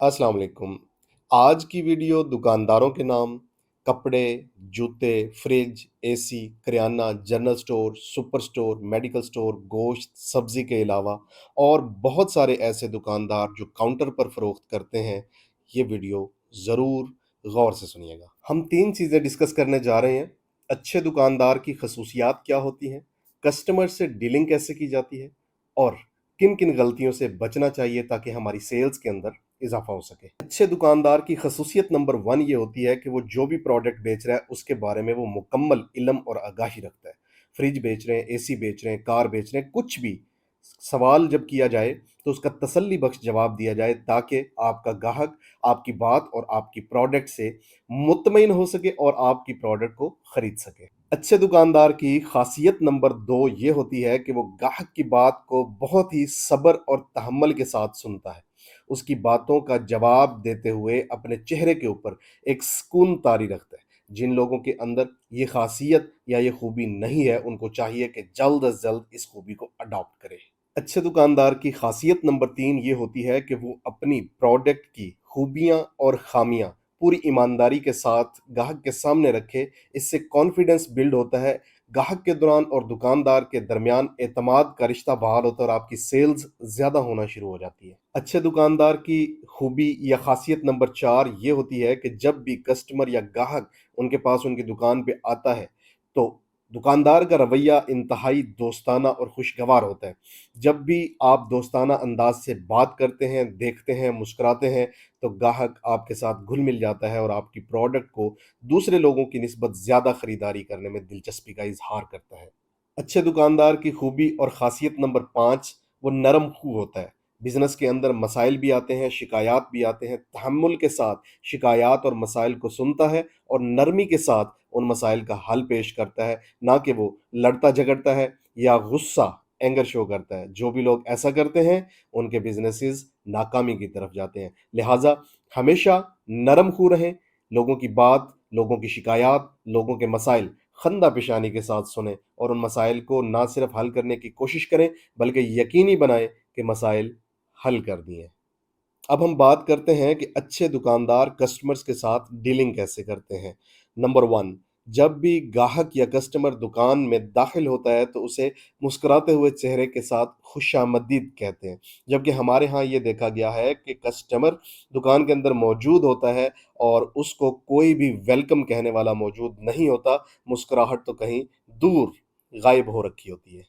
अस्सलाम वालेकुम। आज की वीडियो दुकानदारों के नाम, कपड़े, जूते, fridge, AC, kirana, general store, super store, medical store, गोश्त, सब्जी के अलावा और बहुत सारे ऐसे दुकानदार जो काउंटर पर फरोख्त करते हैं, ये वीडियो ज़रूर गौर से सुनिएगा। हम 3 चीज़ें डिस्कस करने जा रहे हैं। अच्छे दुकानदार की खसूसियात क्या होती हैं, कस्टमर से डीलिंग कैसे की जाती है और किन-किन गलतियों से बचना चाहिए ताकि हमारी सेल्स के अंदर इजाफा हो सके। अच्छे दुकानदार की खसूसियत नंबर 1 ये होती है कि वो जो भी प्रोडक्ट बेच रहा है उसके बारे में वो मुकम्मल इल्म और आगाही रखता है। फ्रिज बेच रहे हैं, एसी बेच रहे हैं, कार बेच रहे हैं, कुछ भी सवाल जब किया जाए तो उसका तसल्ली बख्श जवाब दिया जाए ताकि आपका ग्राहक आपकी बात और आपकी प्रोडक्ट से मुतमईन हो सके और आपकी प्रोडक्ट को खरीद सके। अच्छे दुकानदार की खासियत नंबर 2 ये होती है कि वो ग्राहक की बात को बहुत ही सब्र और तहम्मुल के साथ सुनता है। उसकी बातों का जवाब देते हुए अपने चेहरे के ऊपर एक सुकून तारी रखता है। जिन लोगों के अंदर ये खासियत या ये खूबी नहीं है, उनको चाहिए कि जल्द अज जल्द इस खूबी को अडॉप्ट करें। अच्छे दुकानदार की खासियत नंबर 3 ये होती है कि वो अपनी प्रोडक्ट की खूबियाँ और खामियाँ पूरी ईमानदारी के साथ ग्राहक के सामने रखे। इससे कॉन्फिडेंस बिल्ड होता है, ग्राहक के दौरान और दुकानदार के दरमियान एतमाद का रिश्ता बहाल होता है और आपकी सेल्स ज़्यादा होना शुरू हो जाती है। अच्छे दुकानदार की खूबी या खासियत नंबर 4 ये होती है कि जब भी कस्टमर या ग्राहक उनके पास उनकी दुकान पे आता है, तो दुकानदार का रवैया इंतहाई दोस्ताना और खुशगवार होता है। जब भी आप दोस्ताना अंदाज से बात करते हैं, देखते हैं, मुस्कुराते हैं, तो ग्राहक आपके साथ घुल-मिल जाता है और आपकी प्रोडक्ट को दूसरे लोगों की निस्बत ज़्यादा खरीदारी करने में दिलचस्पी का इज़हार करता है। अच्छे दुकानदार की खूबी और खासियत नंबर 5 वो नरम खूह होता है। बिज़नेस के अंदर मसाइल भी आते हैं, शिकायत भी आते हैं, तहम्मुल के साथ शिकायत और मसाइल को सुनता है और नरमी के साथ उन मसाइल का हल पेश करता है, ना कि वो लड़ता झगड़ता है या गुस्सा एंगर शो करता है। जो भी लोग ऐसा करते हैं, उनके बिज़नेसेस नाकामी की तरफ जाते हैं। लिहाज़ा हमेशा नरम खूह रहें, लोगों की बात, लोगों की शिकायत, लोगों के मसाइल खंदा पेशानी के साथ सुनें और उन मसाइल को ना सिर्फ हल करने की कोशिश करें, बल्कि यकीनी बनाएं कि मसाइल हल कर दिए। अब हम बात करते हैं कि अच्छे दुकानदार कस्टमर्स के साथ डीलिंग कैसे करते हैं। नंबर 1, जब भी ग्राहक या कस्टमर दुकान में दाखिल होता है तो उसे मुस्कुराते हुए चेहरे के साथ खुशामदीद कहते हैं। जबकि हमारे यहाँ ये देखा गया है कि कस्टमर दुकान के अंदर मौजूद होता है और उसको कोई भी वेलकम कहने वाला मौजूद नहीं होता, मुस्कुराहट तो कहीं दूर गायब हो रखी होती है।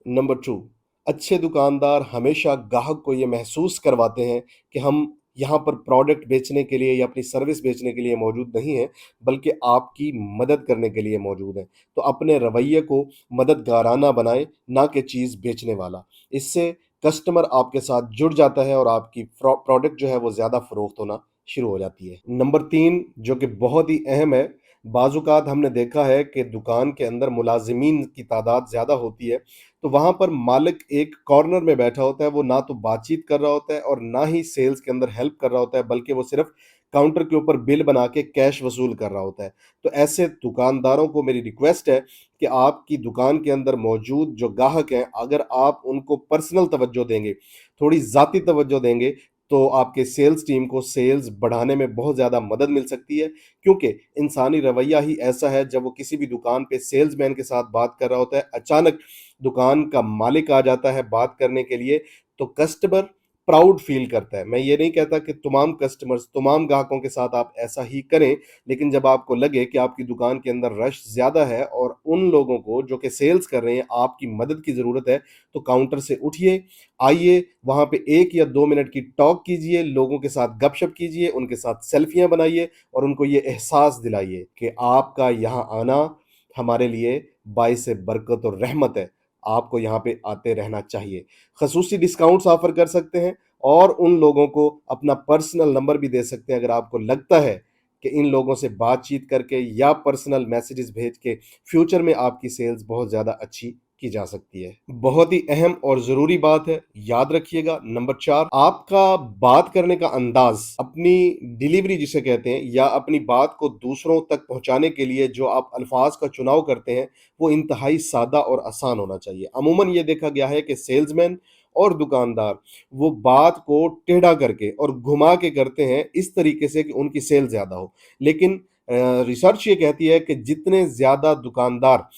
नंबर 2, अच्छे दुकानदार हमेशा ग्राहक को ये महसूस करवाते हैं कि हम यहाँ पर प्रोडक्ट बेचने के लिए या अपनी सर्विस बेचने के लिए मौजूद नहीं हैं, बल्कि आपकी मदद करने के लिए मौजूद हैं। तो अपने रवैये को मददगाराना बनाएँ, ना कि चीज़ बेचने वाला। इससे कस्टमर आपके साथ जुड़ जाता है और आपकी प्रोडक्ट जो है वो ज़्यादा फ़रोख्त होना शुरू हो जाती है। नंबर 3 जो कि बहुत ही अहम है, बाज़-औक़ात हमने देखा है कि दुकान के अंदर मुलाज़िमीन की तादाद ज़्यादा होती है, तो वहाँ पर मालिक एक कॉर्नर में बैठा होता है, वो ना तो बातचीत कर रहा होता है और ना ही सेल्स के अंदर हेल्प कर रहा होता है, बल्कि वो सिर्फ़ काउंटर के ऊपर बिल बना के कैश वसूल कर रहा होता है। तो ऐसे दुकानदारों को मेरी रिक्वेस्ट है कि आपकी दुकान के अंदर मौजूद जो ग्राहक हैं, अगर आप उनको पर्सनल तवज्जो देंगे, थोड़ी ज़ाती तवज्जो देंगे, तो आपके सेल्स टीम को सेल्स बढ़ाने में बहुत ज़्यादा मदद मिल सकती है। क्योंकि इंसानी रवैया ही ऐसा है, जब वो किसी भी दुकान पे सेल्समैन के साथ बात कर रहा होता है, अचानक दुकान का मालिक आ जाता है बात करने के लिए, तो कस्टमर प्राउड फील करता है। मैं ये नहीं कहता कि तमाम कस्टमर्स, तमाम ग्राहकों के साथ आप ऐसा ही करें, लेकिन जब आपको लगे कि आपकी दुकान के अंदर रश ज़्यादा है और उन लोगों को जो कि सेल्स कर रहे हैं, आपकी मदद की ज़रूरत है, तो काउंटर से उठिए, आइए, वहाँ पे 1 या 2 मिनट की टॉक कीजिए, लोगों के साथ गपशप कीजिए, उनके साथ सेल्फियाँ बनाइए और उनको ये एहसास दिलाइए कि आपका यहाँ आना हमारे लिए बाइस बरकत और रहमत है। आपको यहाँ पे आते रहना चाहिए। खसूसी डिस्काउंट्स ऑफ़र कर सकते हैं और उन लोगों को अपना पर्सनल नंबर भी दे सकते हैं, अगर आपको लगता है कि इन लोगों से बातचीत करके या पर्सनल मैसेजेस भेज के फ्यूचर में आपकी सेल्स बहुत ज़्यादा अच्छी की जा सकती है। बहुत ही अहम और ज़रूरी बात है, याद रखिएगा। नंबर 4, आपका बात करने का अंदाज़, अपनी डिलीवरी जिसे कहते हैं या अपनी बात को दूसरों तक पहुँचाने के लिए जो आप अल्फ़ाज़ का चुनाव करते हैं, वो इंतहाई सादा और आसान होना चाहिए। अमूमन ये देखा गया है कि सेल्समैन اور दुकानदार वो बात को टेढ़ा करके और घुमा के करते हैं इस तरीके से कि उनकी सेल ज़्यादा हो। लेकिन रिसर्च ये कहती है कि जितने ज़्यादा दुकानदार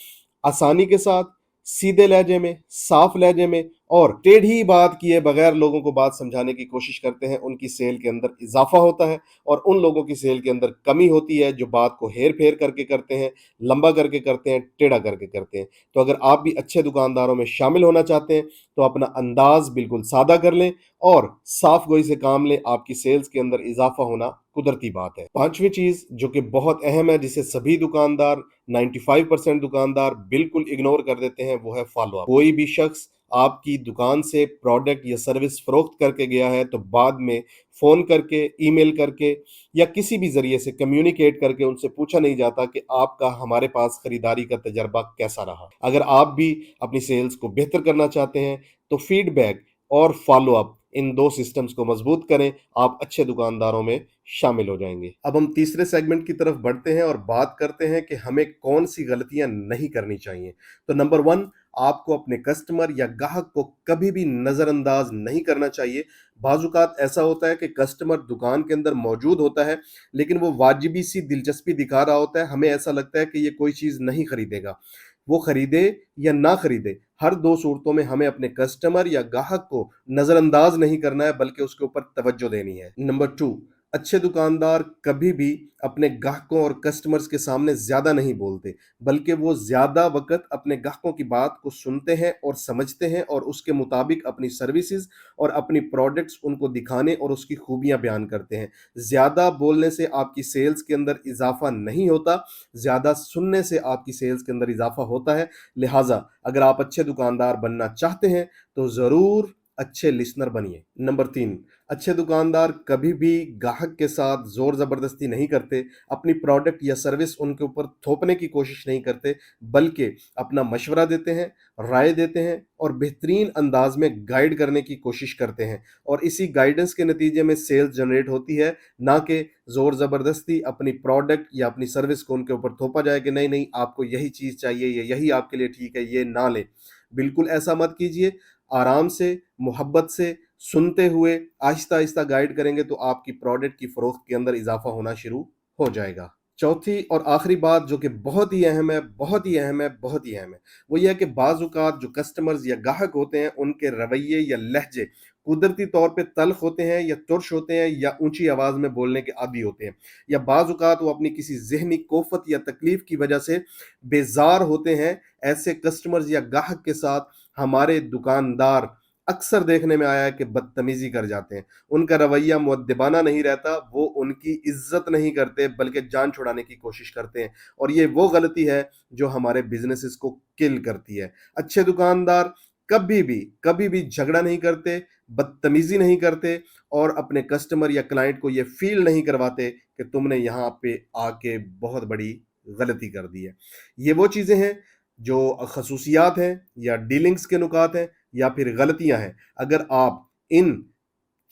आसानी के साथ, सीधे लहजे में, साफ लहजे में और टेढ़ी बात किए बगैर लोगों को बात समझाने की कोशिश करते हैं, उनकी सेल के अंदर इज़ाफ़ा होता है और उन लोगों की सेल के अंदर कमी होती है जो बात को हेर-फेर करके करते हैं, लंबा करके करते हैं, टेढ़ा करके करते हैं। तो अगर आप भी अच्छे दुकानदारों में शामिल होना चाहते हैं, तो अपना अंदाज़ बिल्कुल सादा कर लें और साफ गोई से काम लें, आपकी सेल्स के अंदर इज़ाफ़ा होना कुदरती बात है। 5वीं चीज़ जो कि बहुत अहम है, जिसे सभी दुकानदार 95% दुकानदार बिल्कुल इग्नोर कर देते हैं, वो है फ़ॉलो अप। कोई भी शख्स आपकी दुकान से प्रोडक्ट या सर्विस फ़रोख्त करके गया है, तो बाद में फ़ोन करके, ईमेल करके या किसी भी ज़रिए से कम्युनिकेट करके उनसे पूछा नहीं जाता कि आपका हमारे पास खरीदारी का तजर्बा कैसा रहा। अगर आप भी अपनी सेल्स को बेहतर करना चाहते हैं, तो फीडबैक और फ़ॉलो अप इन 2 सिस्टम्स को मज़बूत करें, आप अच्छे दुकानदारों में शामिल हो जाएँगे। अब हम तीसरे सेगमेंट की तरफ बढ़ते हैं और बात करते हैं कि हमें कौन-सी गलतियाँ नहीं करनी चाहिए। तो नंबर 1, आपको अपने कस्टमर या ग्राहक को कभी भी नज़रअंदाज नहीं करना चाहिए। बाज़ औक़ात ऐसा होता है कि कस्टमर दुकान के अंदर मौजूद होता है, लेकिन वो वाजिबी सी दिलचस्पी दिखा रहा होता है, हमें ऐसा लगता है कि ये कोई चीज़ नहीं खरीदेगा। वो खरीदे या ना खरीदे, हर 2 सूरतों में हमें अपने कस्टमर या ग्राहक को नज़रअंदाज नहीं करना है, बल्कि उसके ऊपर तवज्जो देनी है। नंबर 2, अच्छे दुकानदार कभी भी अपने ग्राहकों और कस्टमर्स के सामने ज़्यादा नहीं बोलते, बल्कि वो ज़्यादा वक़्त अपने ग्राहकों की बात को सुनते हैं और समझते हैं और उसके मुताबिक अपनी सर्विसेज़ और अपनी प्रोडक्ट्स उनको दिखाने और उसकी खूबियाँ बयान करते हैं। ज़्यादा बोलने से आपकी सेल्स के अंदर इज़ाफ़ा नहीं होता, ज़्यादा सुनने से आपकी सेल्स के अंदर इज़ाफ़ा होता है। लिहाज़ा अगर आप अच्छे दुकानदार बनना चाहते हैं, तो ज़रूर अच्छे लिसनर बनिए। नंबर 3, अच्छे दुकानदार कभी भी ग्राहक के साथ ज़ोर ज़बरदस्ती नहीं करते, अपनी प्रोडक्ट या सर्विस उनके ऊपर थोपने की कोशिश नहीं करते, बल्कि अपना मशवरा देते हैं, राय देते हैं और बेहतरीन अंदाज में गाइड करने की कोशिश करते हैं और इसी गाइडेंस के नतीजे में सेल्स जनरेट होती है, ना कि ज़ोर ज़बरदस्ती अपनी प्रोडक्ट या अपनी सर्विस को उनके ऊपर थोपा जाए कि नहीं, नहीं आपको यही चीज़ चाहिए या यही आपके लिए ठीक है, ये ना लें। बिल्कुल ऐसा मत कीजिए, आराम से, मोहब्बत से, सुनते हुए आहिस्ता-आहिस्ता गाइड करेंगे तो आपकी प्रोडक्ट की फ़रोख्त के अंदर इज़ाफ़ा होना शुरू हो जाएगा। चौथी और आखिरी बात जो कि बहुत ही अहम है, बहुत ही अहम है, बहुत ही अहम है, वो ये है कि बाज़ औक़ात जो कस्टमर्स या ग्राहक होते हैं, उनके रवैये या लहज़े कुदरती तौर पे तल्ख़ होते हैं या तुर्श होते हैं या ऊँची आवाज़ में बोलने के आदी होते हैं या बाज़ औक़ात वो अपनी किसी ज़हनी कोफ़त या तकलीफ़ की वजह से बेज़ार होते हैं। ऐसे कस्टमर्स या ग्राहक के साथ हमारे दुकानदार अक्सर देखने में आया है कि बदतमीज़ी कर जाते हैं। उनका रवैया मुअद्दिबाना नहीं रहता, वो उनकी इज़्ज़त नहीं करते बल्कि जान छुड़ाने की कोशिश करते हैं और ये वो गलती है जो हमारे बिज़नेसेस को किल करती है। अच्छे दुकानदार कभी भी झगड़ा नहीं करते, बदतमीज़ी नहीं करते और अपने कस्टमर या क्लाइंट को ये फ़ील नहीं करवाते कि तुमने यहाँ पे आके बहुत बड़ी गलती कर दी है। ये वो चीज़ें हैं जो ख़ुसूसियात हैं या डीलिंग्स के नुकात हैं या फिर गलतियाँ हैं। अगर आप इन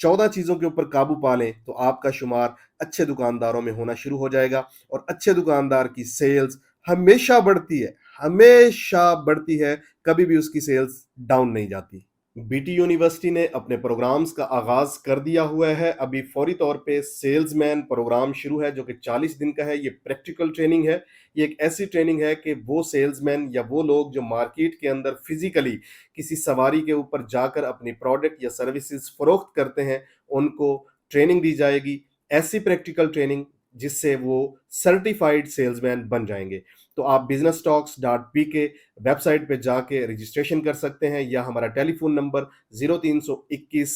14 चीज़ों के ऊपर काबू पा लें, तो आपका शुमार अच्छे दुकानदारों में होना शुरू हो जाएगा और अच्छे दुकानदार की सेल्स हमेशा बढ़ती है, कभी भी उसकी सेल्स डाउन नहीं जाती। बीटी यूनिवर्सिटी ने अपने प्रोग्राम्स का आगाज कर दिया हुआ है। अभी फौरी तौर पे सेल्समैन प्रोग्राम शुरू है जो कि 40 दिन का है। ये प्रैक्टिकल ट्रेनिंग है। ये एक ऐसी ट्रेनिंग है कि वो सेल्समैन या वो लोग जो मार्केट के अंदर फिजिकली किसी सवारी के ऊपर जाकर अपनी प्रोडक्ट या सर्विसेज फरोख्त करते हैं, उनको ट्रेनिंग दी जाएगी। ऐसी प्रैक्टिकल ट्रेनिंग जिससे वो सर्टिफाइड सेल्समैन बन जाएंगे। तो आप businesstalks.pk वेबसाइट पे जाके रजिस्ट्रेशन कर सकते हैं या हमारा टेलीफोन नंबर 0321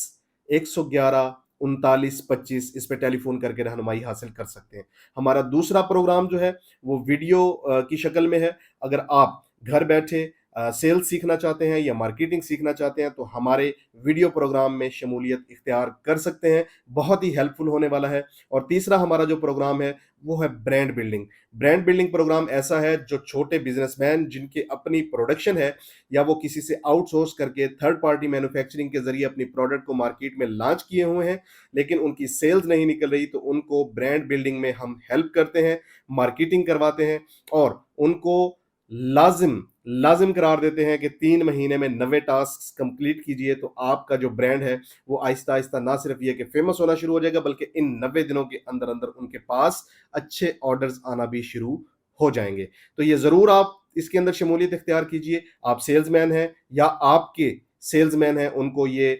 111 3925 इस पे टेलीफोन करके रहनुमाई हासिल कर सकते हैं। हमारा दूसरा प्रोग्राम जो है वो वीडियो की शक्ल में है। अगर आप घर बैठे सेल्स सीखना चाहते हैं या मार्केटिंग सीखना चाहते हैं तो हमारे वीडियो प्रोग्राम में शमूलियत इख्तियार कर सकते हैं। बहुत ही हेल्पफुल होने वाला है। और तीसरा हमारा जो प्रोग्राम है वो है brand building. Brand building program ऐसा है जो छोटे बिजनेसमैन जिनकी अपनी प्रोडक्शन है या वो किसी से आउटसोर्स करके थर्ड पार्टी मैन्युफैक्चरिंग के जरिए अपनी प्रोडक्ट को मार्केट में लॉन्च किए हुए हैं, लेकिन उनकी सेल्स नहीं निकल रही, तो उनको ब्रांड बिल्डिंग में हम हेल्प करते हैं, मार्केटिंग करवाते हैं और उनको लाजिम لازم قرار دیتے ہیں کہ 3 مہینے میں 90 ٹاسک کمپلیٹ کیجئے تو آپ کا جو برانڈ ہے وہ آہستہ آہستہ نہ صرف یہ کہ فیمس ہونا شروع ہو جائے گا بلکہ ان 90 دنوں کے اندر اندر ان کے پاس اچھے آرڈرز آنا بھی شروع ہو جائیں گے. تو یہ ضرور آپ اس کے اندر شمولیت اختیار کیجئے. آپ سیلز مین ہیں یا آپ کے سیلز مین ہیں ان کو یہ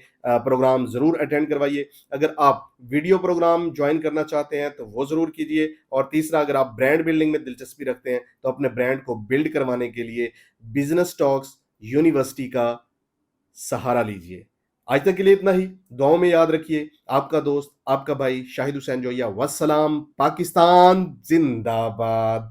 پروگرام ضرور اٹینڈ کروائیے. اگر آپ ویڈیو پروگرام جوائن کرنا چاہتے ہیں تو وہ ضرور کیجئے. اور تیسرا، اگر آپ برانڈ بلڈنگ میں دلچسپی رکھتے ہیں تو اپنے برانڈ کو بلڈ کروانے کے لیے بزنس ٹاکس یونیورسٹی کا سہارا لیجئے. آج تک کے لیے اتنا ہی. دعاؤں میں یاد رکھیے. آپ کا دوست، آپ کا بھائی شاہد حسین جویا. والسلام. پاکستان زندہ باد.